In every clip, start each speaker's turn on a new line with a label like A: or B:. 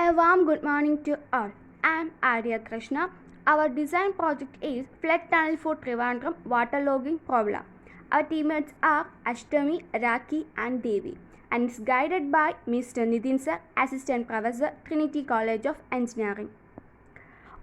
A: A warm good morning to all. I am Arya Krishna. Our design project is Flood Tunnel for Trivandrum Waterlogging Problem. Our teammates are Ashtami, Raki and Devi and is guided by Mr. Nitin Sir, Assistant Professor, Trinity College of Engineering.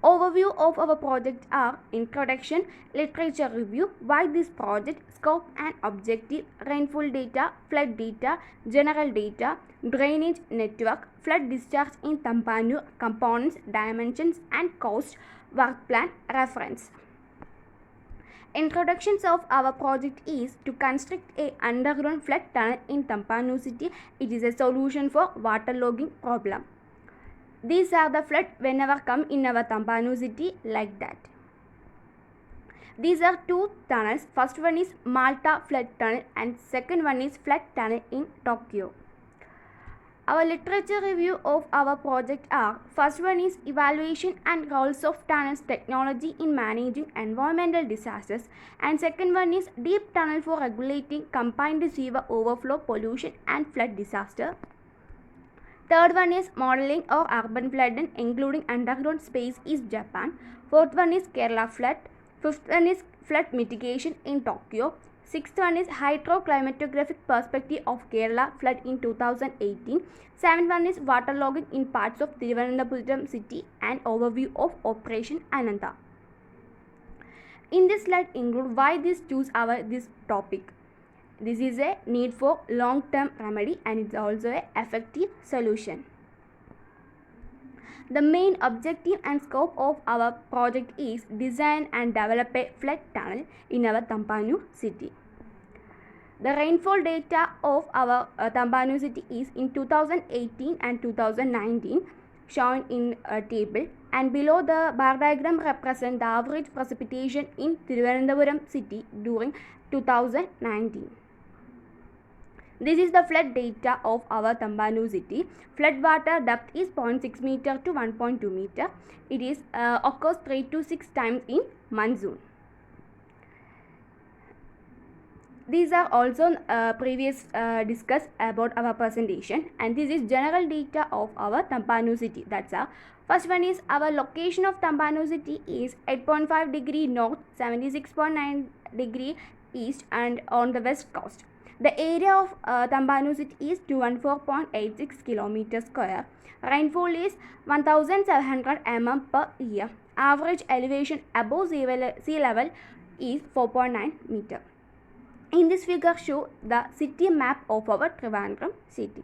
A: Overview of our project are introduction, literature review, why this project, scope and objective, rainfall data, flood data, general data, drainage network, flood discharge in Tampanur, components, dimensions and cost, work plan, reference. Introductions of our project is to construct a underground flood tunnel in Tampanur city. It is a solution for waterlogging problem. These are the flood whenever come in our Tampanur city like that. These are two tunnels. First one is Malta flood tunnel and second one is flood tunnel in Tokyo. Our literature review of our project are: first one is evaluation and roles of tunnels technology in managing environmental disasters, and second one is deep tunnel for regulating combined sewer overflow, pollution and flood disaster. Third one is modeling of urban flooding including underground space is Japan. Fourth one is Kerala flood. Fifth one is flood mitigation in Tokyo. Sixth one is hydroclimatographic perspective of Kerala flood in 2018. Seventh one is waterlogging in parts of Thiruvananthapuram city and overview of Operation Ananta. In this slide include why this choose this topic. This is a need for long-term remedy and it's also an effective solution. The main objective and scope of our project is design and develop a flood tunnel in our Tampanur city. The rainfall data of our Tampanur city is in 2018 and 2019 shown in a table, and below the bar diagram represent the average precipitation in Thiruvananthapuram city during 2019. This is the flood data of our Tampanur city. Flood water depth is 0.6 meter to 1.2 meter. It is occurs 3 to 6 times in monsoon. These are also previous discussed about our presentation, and this is general data of our Tampanur city. That's our first one is our location of Tampanur city is 8.5 degree north, 76.9 degree east and on the west coast. The area of Tampanur city is 214.86 km square. Rainfall is 1700 mm per year. Average elevation above sea level is 4.9 meter. In this figure show the city map of our Trivandrum city.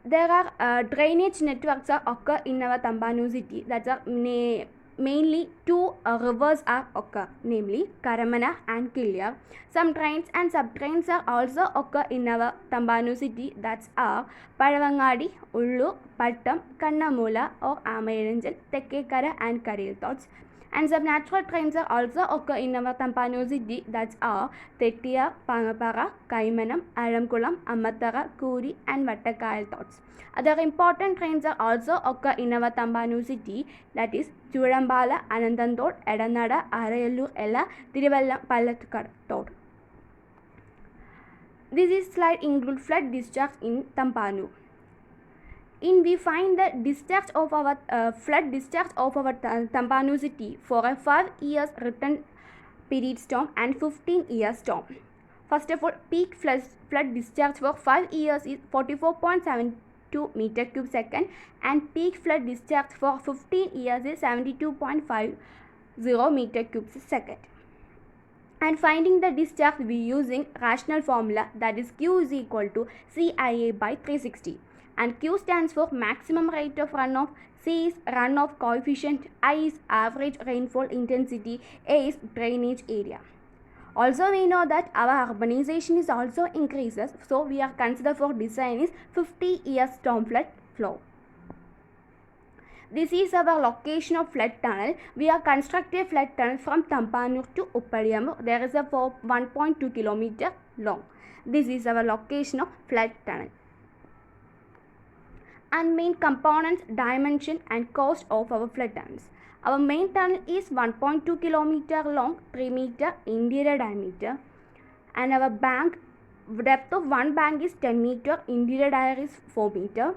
A: There are drainage networks occur in our Tampanur city. That's mainly two rivers are occur, namely Karamana and Kiliyar. Some drains and sub-drains are also occur in our Tampanur city. That's are Palavangadi, Ullu, Pattam, Kannamula or Amayiranjan, Tekkekara and Kariyathots. And some natural drains are also occur in our Tampanur city. That's are Tettiyar, Pangapara, Kaimanam, Alamkulam, Amattara, Kuri and Vattakayathots. Other important drains are also occur in our Tampanur city. That is Chudambala, Anantantod, Edanada, Arayallur, Ella, Thiruvallam, Pallakkad. This slide include flood discharge in Tampanur. We find the discharge of our flood discharge of our Tampanur city for a 5 years return period storm and 15 year storm. First of all, peak flood discharge for 5 years is 44.72 meter cube second, and peak flood discharge for 15 years is 72.50 meter cube second. And finding the discharge we using rational formula, that is Q is equal to CIA by 360. And Q stands for maximum rate of runoff, C is runoff coefficient, I is average rainfall intensity, A is drainage area. Also we know that our urbanization is also increases, so we are considered for design is 50 years storm flood flow. This is our location of flood tunnel. We are constructing a flood tunnel from Tampanur to Uppaliyamur. There is a 1.2 km long. This is our location of flood tunnel. And main components, dimension and cost of our flood tunnels. Our main tunnel is 1.2 km long, 3 meter interior diameter, and our depth of one bank is 10 meter, interior diameter is 4 meter.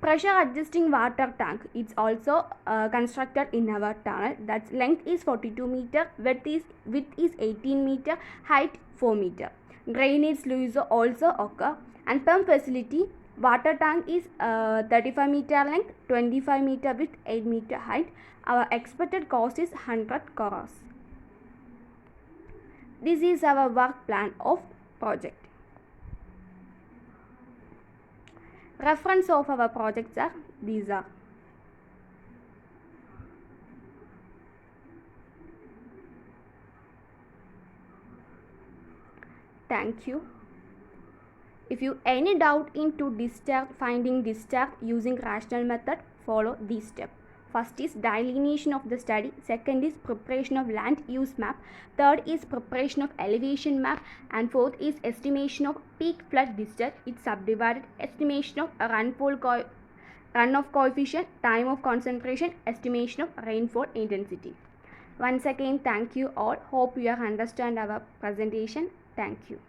A: Pressure adjusting water tank. It's also constructed in our tunnel. That's length is 42 meter, width is 18 meter, height 4 meter. Drainage sluice also occur, and pump facility. Water tank is 35 meter length, 25 meter width, 8 meter height. Our expected cost is 100 crores. This is our work plan of project. Reference of our projects are these are. Thank you. If you any doubt into finding discharge using rational method, follow these steps. First is delineation of the study. Second is preparation of land use map. Third is preparation of elevation map. And fourth is estimation of peak flood discharge. It's subdivided. Estimation of runoff coefficient, time of concentration, estimation of rainfall intensity. Once again, thank you all. Hope you understand our presentation. Thank you.